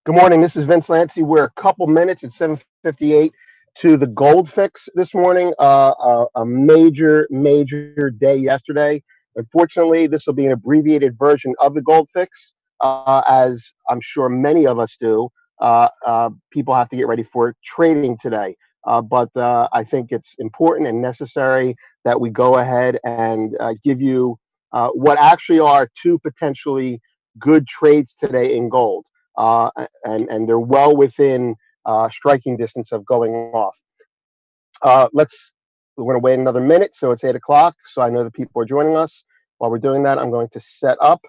Good morning. This is Vince Lanci. We're a couple minutes at 7:58 to the gold fix this morning. A major day yesterday. Unfortunately, this will be an abbreviated version of the gold fix, as I'm sure many of us do. People have to get ready for trading today. But I think it's important and necessary that we go ahead and give you what actually are two potentially good trades today in gold, and they're well within striking distance of going off. We're going to wait another minute, so it's 8 o'clock. So I know that people are joining us. While we're doing that, I'm going to set up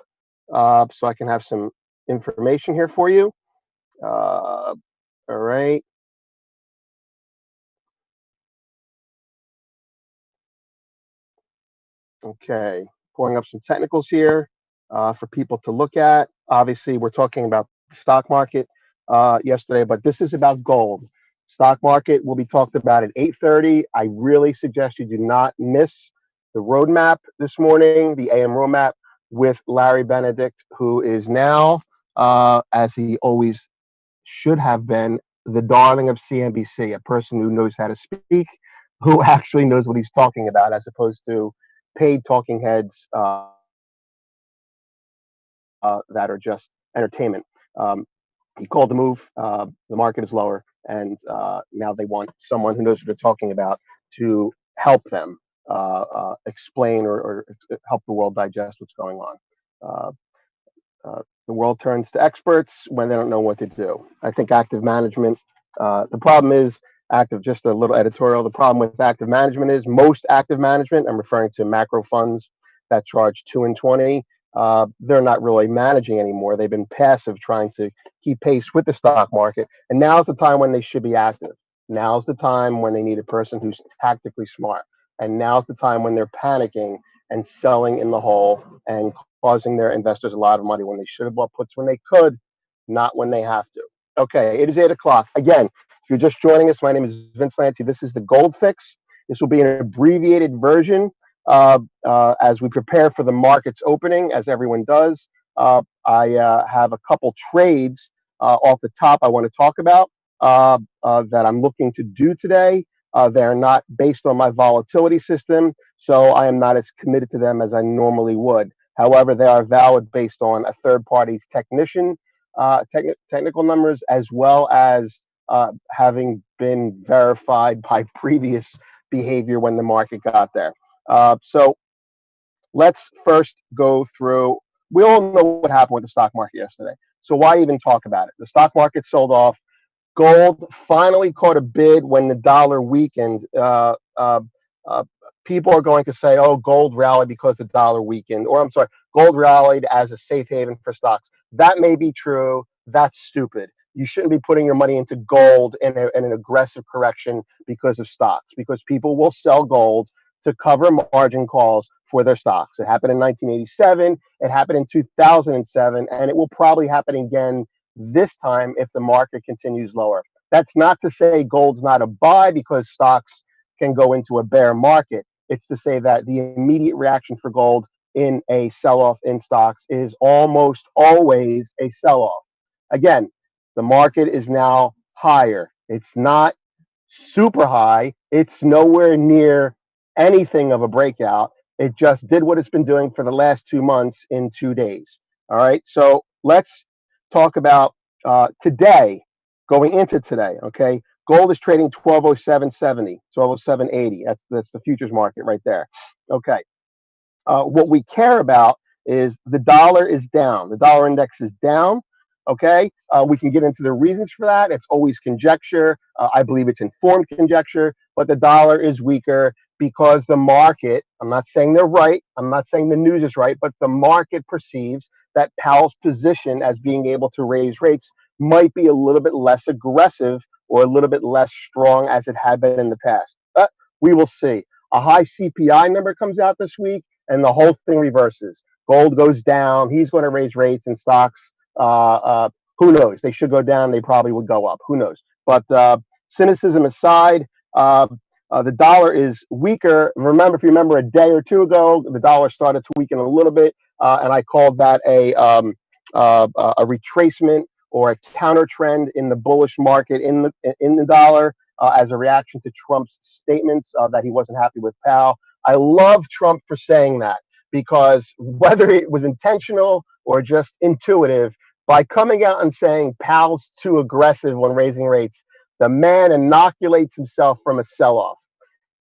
so I can have some information here for you. All right. Okay. Pulling up some technicals here for people to look at. Obviously, we're talking about the stock market yesterday, but this is about gold. Stock market will be talked about at 8:30. I really suggest you do not miss the roadmap this morning, the AM roadmap with Larry Benedict, who is now, as he always should have been, the darling of CNBC, a person who knows how to speak, who actually knows what he's talking about, as opposed to paid talking heads that are just entertainment. Um, he called the move. The market is lower, and now they want someone who knows what they're talking about to help them explain or help the world digest what's going on. Uh, the world turns to experts when they don't know what to do. I think active management. The problem is active. Just a little editorial. The problem with active management is most active management. I'm referring to macro funds that charge 2 and 20. They're not really managing anymore. They've been passive, trying to keep pace with the stock market. And now's the time when they should be active. Now's the time when they need a person who's tactically smart. And now's the time when they're panicking and selling in the hole and causing their investors a lot of money when they should have bought puts when they could, not when they have to. Okay, it is 8 o'clock. Again, if you're just joining us, my name is Vince Lanci. This is the Gold Fix. This will be an abbreviated version as we prepare for the market's opening, as everyone does. I have a couple trades off the top I want to talk about that I'm looking to do today. They're not based on my volatility system, so I am not as committed to them as I normally would. However, they are valid based on a third party's technical numbers, as well as having been verified by previous behavior when the market got there. So let's first go through. We all know what happened with the stock market yesterday. So why even talk about it? The stock market sold off. Gold finally caught a bid when the dollar weakened. Uh, People are going to say, "Oh, gold rallied because the dollar weakened," or I'm sorry, gold rallied as a safe haven for stocks. That may be true. That's stupid. You shouldn't be putting your money into gold in an aggressive correction because of stocks, because people will sell gold to cover margin calls for their stocks. It happened in 1987. It happened in 2007, and it will probably happen again this time if the market continues lower. That's not to say gold's not a buy because stocks can go into a bear market. It's to say that the immediate reaction for gold in a sell off in stocks is almost always a sell off. Again, the market is now higher. It's not super high. It's nowhere near anything of a breakout. It just did what it's been doing for the last 2 months in 2 days. All right. So let's talk about today, going into today. Okay. Gold is trading 1207.70, 1207.80. That's the futures market right there. Okay. What we care about is the dollar is down. The dollar index is down. Okay. We can get into the reasons for that. It's always conjecture. I believe it's informed conjecture, but the dollar is weaker because the market, I'm not saying they're right. I'm not saying the news is right, but the market perceives that Powell's position as being able to raise rates might be a little bit less aggressive or a little bit less strong as it had been in the past. But we will see. A high CPI number comes out this week and the whole thing reverses. Gold goes down. He's going to raise rates, and stocks. Who knows? They should go down. They probably would go up. Who knows? But cynicism aside, the dollar is weaker. Remember, if you remember, a day or two ago, the dollar started to weaken a little bit, and I called that a retracement or a counter trend in the bullish market in the dollar as a reaction to Trump's statements that he wasn't happy with Powell. I love Trump for saying that because whether it was intentional or just intuitive, by coming out and saying Powell's too aggressive when raising rates, the man inoculates himself from a sell-off.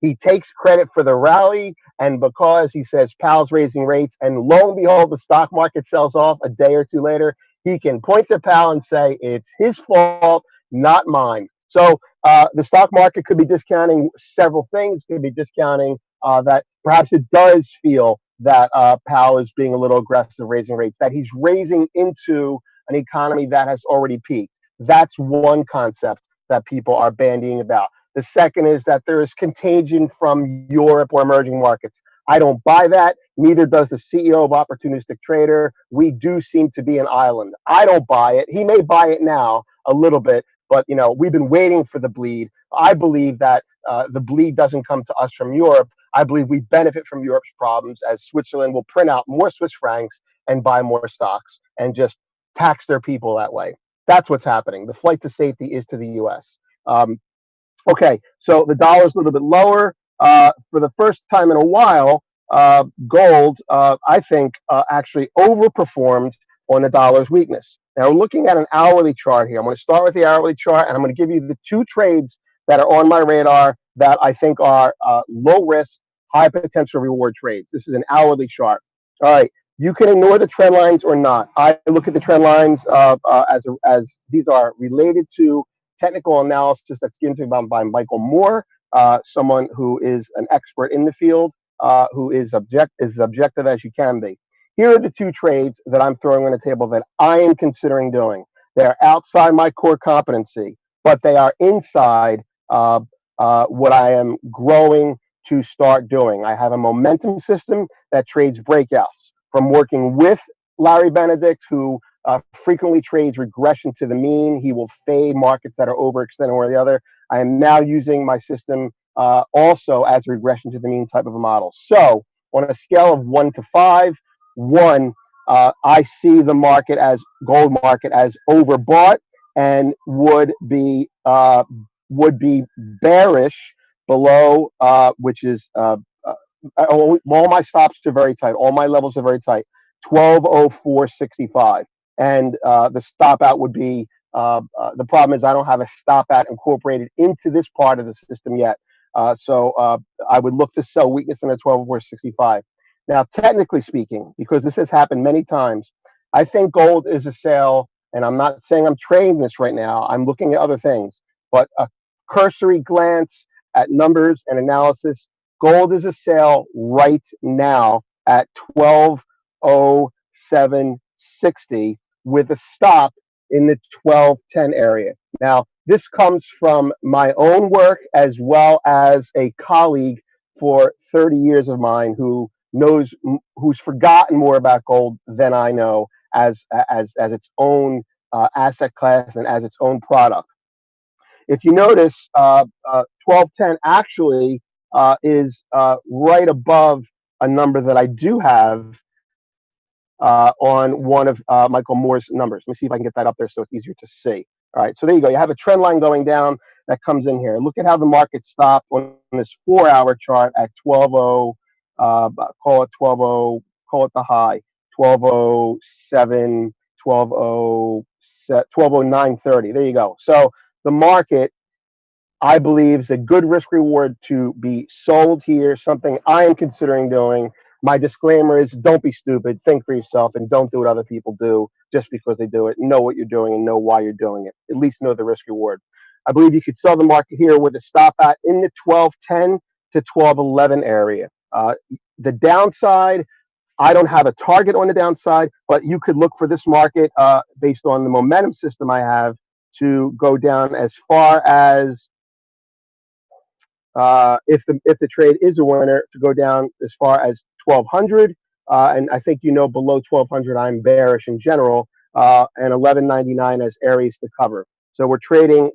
He takes credit for the rally, and because he says Powell's raising rates, and lo and behold, the stock market sells off a day or two later, he can point to Powell and say, it's his fault, not mine. So the stock market could be discounting several things, could be discounting that perhaps it does feel that Powell is being a little aggressive raising rates, that he's raising into an economy that has already peaked. That's one concept that people are bandying about. The second is that there is contagion from Europe or emerging markets. I don't buy that. Neither does the CEO of Opportunistic Trader. We do seem to be an island. I don't buy it. He may buy it now a little bit, but we've been waiting for the bleed. I believe that the bleed doesn't come to us from Europe. I believe we benefit from Europe's problems as Switzerland will print out more Swiss francs and buy more stocks and just tax their people that way. That's what's happening. The flight to safety is to the U.S. Okay, so the dollar's a little bit lower. For the first time in a while, gold, I think, actually overperformed on the dollar's weakness. Now, we're looking at an hourly chart here. I'm going to start with the hourly chart, and I'm going to give you the two trades that are on my radar that I think are low risk, high potential reward trades. This is an hourly chart. All right, you can ignore the trend lines or not. I look at the trend lines as these are related to technical analysis that's given by Michael Moore, someone who is an expert in the field, who is objective as you can be. Here are the two trades that I'm throwing on the table that I am considering doing. They are outside my core competency, but they are inside what I am growing to start doing. I have a momentum system that trades breakouts from working with Larry Benedict, who frequently trades regression to the mean. He will fade markets that are overextended one or the other. I am now using my system also as a regression to the mean type of a model. So on a scale of 1 to 5, 1, I see the market as gold market as overbought and would be bearish below, which is all my stops are very tight. All my levels are very tight. 1204.65. And the stop out would be the problem is I don't have a stop out incorporated into this part of the system yet. So I would look to sell weakness in the 1204.65. Now, technically speaking, because this has happened many times, I think gold is a sale, and I'm not saying I'm trading this right now. I'm looking at other things, but a cursory glance at numbers and analysis, gold is a sale right now at 1207.60 with a stop in the 1210 area. Now, this comes from my own work as well as a colleague for 30 years of mine who's forgotten more about gold than I know as its own asset class and as its own product. If you notice, 1210 actually is right above a number that I do have on one of Michael Moore's numbers. Let me see if I can get that up there so it's easier to see. All right, so there you go. You have a trend line going down that comes in here. Look at how the market stopped on this 4-hour chart at 12:0. Call it 12:0. Call it the high 12:07, 12:09.30. There you go. So the market, I believe, is a good risk reward to be sold here, something I am considering doing. My disclaimer is don't be stupid, think for yourself, and don't do what other people do just because they do it. Know what you're doing and know why you're doing it. At least know the risk reward. I believe you could sell the market here with a stop at in the 1210 to 1211 area. The downside, I don't have a target on the downside, but you could look for this market based on the momentum system I have to go down as far as if the trade is a winner, to go down as far as 1200, and I think below 1200 I'm bearish in general, and 1199 as areas to cover. So we're trading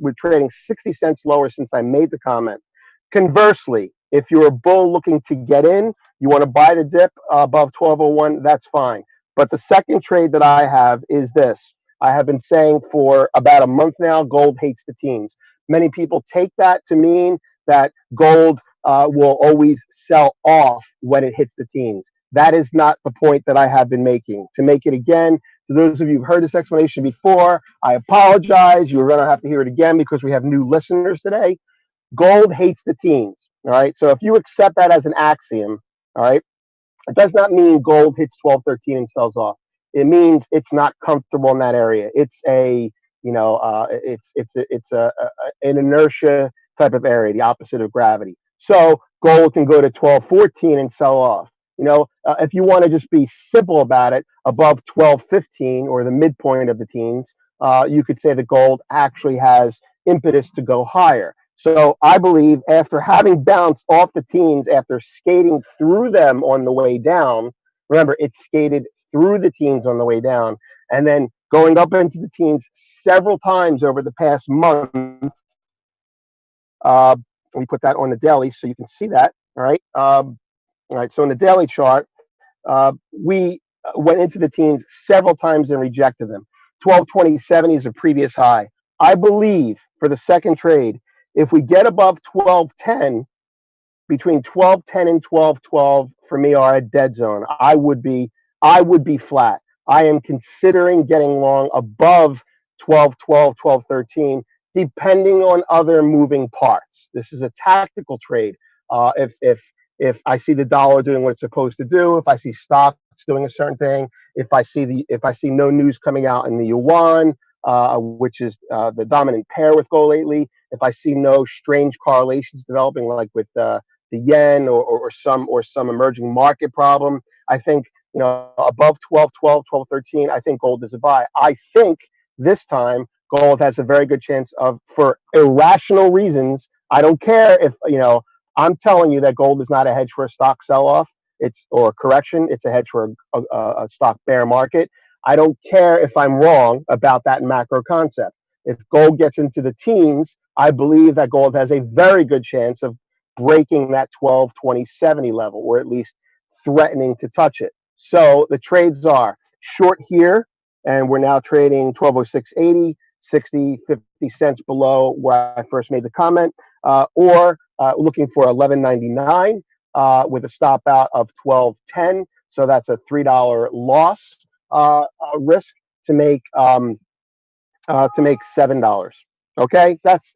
60 cents lower since I made the comment. Conversely, if you're a bull looking to get in, you want to buy the dip above 1201, that's fine. But the second trade that I have is this. I have been saying for about a month now, gold hates the teens. Many people take that to mean that gold will always sell off when it hits the teens. That is not the point that I have been making. To make it again, to those of you who've heard this explanation before, I apologize. You're going to have to hear it again because we have new listeners today. Gold hates the teens. All right. So if you accept that as an axiom, all right, it does not mean gold hits 12, 13 and sells off. It means it's not comfortable in that area. It's a, an inertia type of area, the opposite of gravity. So gold can go to 12, 14 and sell off. If you want to just be simple about it, above 12, 15 or the midpoint of the teens, you could say the gold actually has impetus to go higher. So I believe after having bounced off the teens, after skating through them on the way down, remember it skated through the teens on the way down, and then going up into the teens several times over the past month. Uh, we put that on the daily so you can see that. All right. All right. So in the daily chart, we went into the teens several times and rejected them. 1220.70 is a previous high. I believe for the second trade, if we get above 1210, between 1210 and 1212 for me are a dead zone. I would be flat. I am considering getting long above 1212, 1213, depending on other moving parts. This is a tactical trade. If I see the dollar doing what it's supposed to do, if I see stocks doing a certain thing, if I see no news coming out in the yuan, which is the dominant pair with gold lately, if I see no strange correlations developing like with the yen or some emerging market problem, I think above 12, 12, 12, 13, I think gold is a buy. I think this time gold has a very good chance of, for irrational reasons. I don't care if I'm telling you that gold is not a hedge for a stock sell-off. It's or a correction. It's a hedge for a stock bear market. I don't care if I'm wrong about that macro concept. If gold gets into the teens, I believe that gold has a very good chance of breaking that 12, 20, 70 level, or at least threatening to touch it. So the trades are short here, and we're now trading 1206.80, 60, 50 cents below where I first made the comment, or looking for 11.99 with a stop out of 12.10. So that's a $3 loss risk to make $7. Okay, that's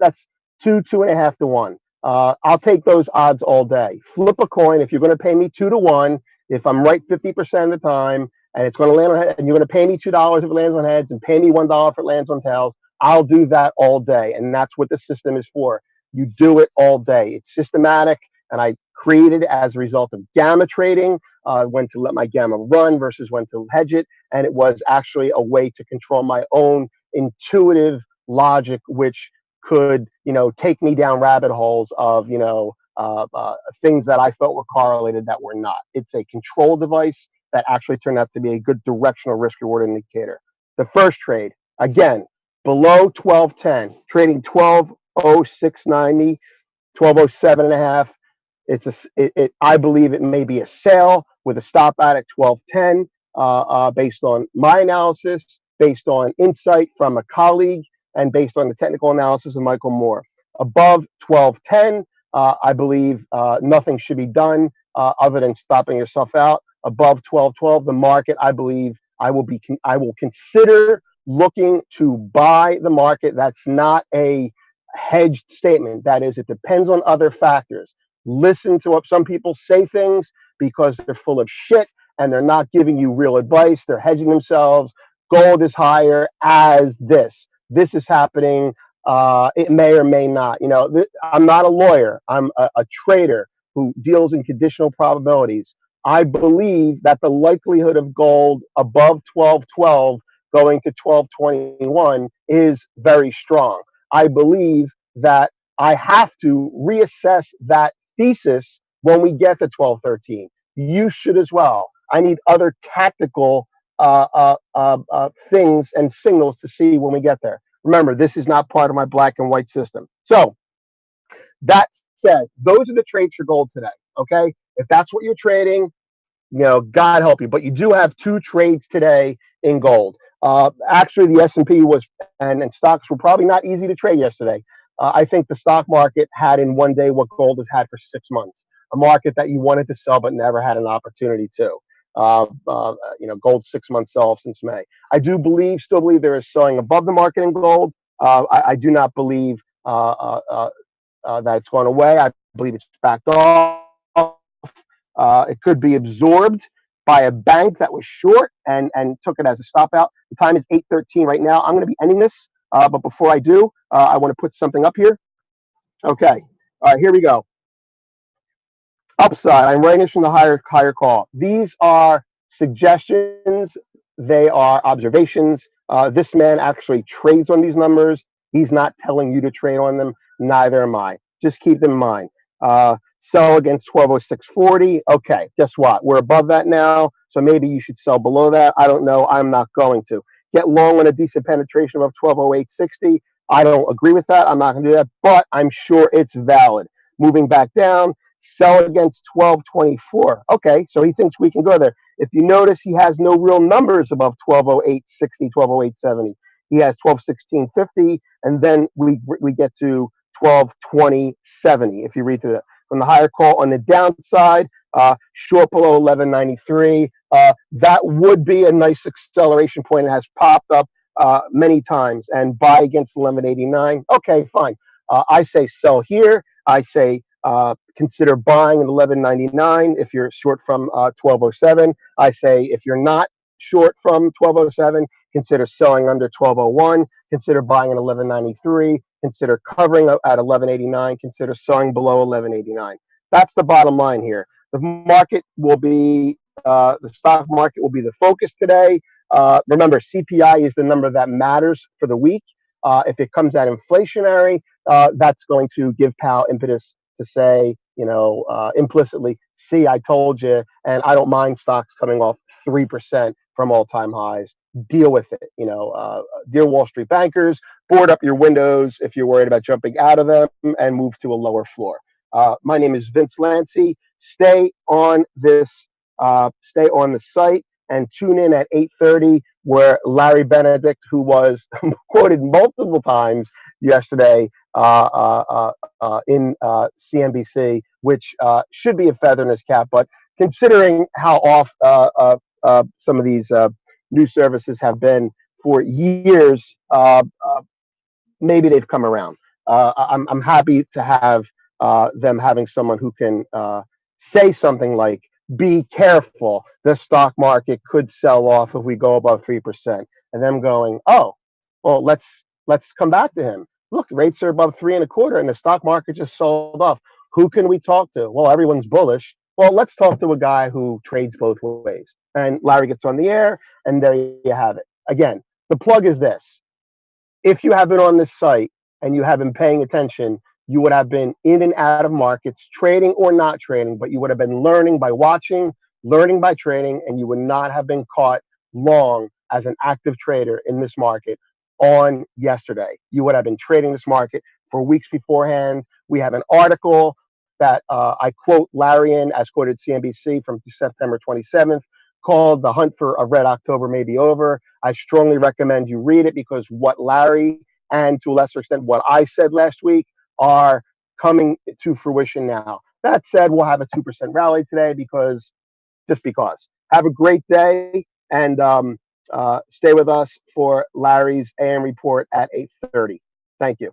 2.5 to 1. I'll take those odds all day. Flip a coin. If you're going to pay me 2 to 1, if I'm right 50% of the time, and it's going to land on heads, and you're going to pay me $2 if it lands on heads, and pay me $1 if it lands on tails, I'll do that all day, and that's what the system is for. You do it all day. It's systematic, and I created it as a result of gamma trading, when to let my gamma run versus when to hedge it, and it was actually a way to control my own intuitive logic, which could take me down rabbit holes of things that I felt were correlated that were not. It's a control device that actually turned out to be a good directional risk reward indicator. The first trade, again, below 1210, trading 1206.90, 1207.5. I believe it may be a sale with a stop out at 1210, based on my analysis, based on insight from a colleague, and based on the technical analysis of Michael Moore. Above 1210, I believe nothing should be done other than stopping yourself out. Above 1212, the market, I believe I will consider looking to buy the market. That's not a hedged statement. That is, it depends on other factors. Listen to what some people say things because they're full of shit and they're not giving you real advice. They're hedging themselves. Gold is higher as this. This is happening. It may or may not. I'm not a lawyer. I'm a trader who deals in conditional probabilities. I believe that the likelihood of gold above 1212 going to 1221 is very strong. I believe that I have to reassess that thesis when we get to 1213. You should as well. I need other tactical things and signals to see when we get there. Remember, this is not part of my black and white system. So that said, those are the trades for gold today. Okay, if that's what you're trading, God help you. But you do have two trades today in gold. Actually, the S&P was and stocks were probably not easy to trade yesterday. I think the stock market had in one day what gold has had for 6 months, a market that you wanted to sell but never had an opportunity to. Gold 6 months sell off since May. I do still believe there is selling above the market in gold. I do not believe that it's gone away. I believe it's backed off. It could be absorbed by a bank that was short and took it as a stop out. The time is 8:13 right now. I'm going to be ending this, but before I do, I want to put something up here. Okay, all right, here we go. Upside. I'm writing this from the higher call. These are suggestions. They are observations. This man actually trades on these numbers. He's not telling you to trade on them. Neither am I. Just keep them in mind. Sell against 1206.40. Okay, guess what? We're above that now. So maybe you should sell below that. I don't know. I'm not going to. Get long on a decent penetration of 1208.60. I don't agree with that. I'm not going to do that, but I'm sure it's valid. Moving back down, sell against 1224. Okay, so he thinks we can go there. If you notice, he has no real numbers above 1208.60, 1208.70. He has 1216.50, and then we get to 1220.70. If you read through that, from the higher call on the downside, short below 1193. That would be a nice acceleration point. It has popped up many times, and buy against 1189. Okay, fine. I say sell here. I say consider buying at 1199 if you're short from 1207. I say if you're not short from 1207, consider selling under 1201. Consider buying at 1193. Consider covering at 1189. Consider selling below 1189. That's the bottom line here. The market will be the stock market will be the focus today. Remember, CPI is the number that matters for the week. If it comes out inflationary, that's going to give Powell impetus to say, implicitly, see, I told you, and I don't mind stocks coming off 3% from all-time highs. Deal with it. Dear Wall Street bankers, board up your windows if you're worried about jumping out of them and move to a lower floor. My name is Vince Lanci. Stay on the site and tune in at 8:30, where Larry Benedict, who was quoted multiple times yesterday in CNBC, which should be a feather in his cap. But considering how off some of these news services have been for years, maybe they've come around. I'm happy to have them having someone who can say something like, "Be careful, the stock market could sell off if we go above 3%," and them going, "Oh, well, let's come back to him. Look, rates are above 3.25, and the stock market just sold off. Who can we talk to? Well, everyone's bullish. Well, let's talk to a guy who trades both ways." And Larry gets on the air, and there you have it. Again, the plug is this. If you have been on this site and you have been paying attention, you would have been in and out of markets, trading or not trading, but you would have been learning by watching, learning by trading, and you would not have been caught long as an active trader in this market on yesterday. You would have been trading this market for weeks beforehand. We have an article that I quote Larry in, as quoted CNBC, from September 27th, called "The Hunt for a Red October May Be Over." I strongly recommend you read it, because what Larry, and to a lesser extent what I said last week, are coming to fruition now. That said, we'll have a 2% rally today because. Have a great day, and stay with us for Larry's AM report at 8:30. Thank you.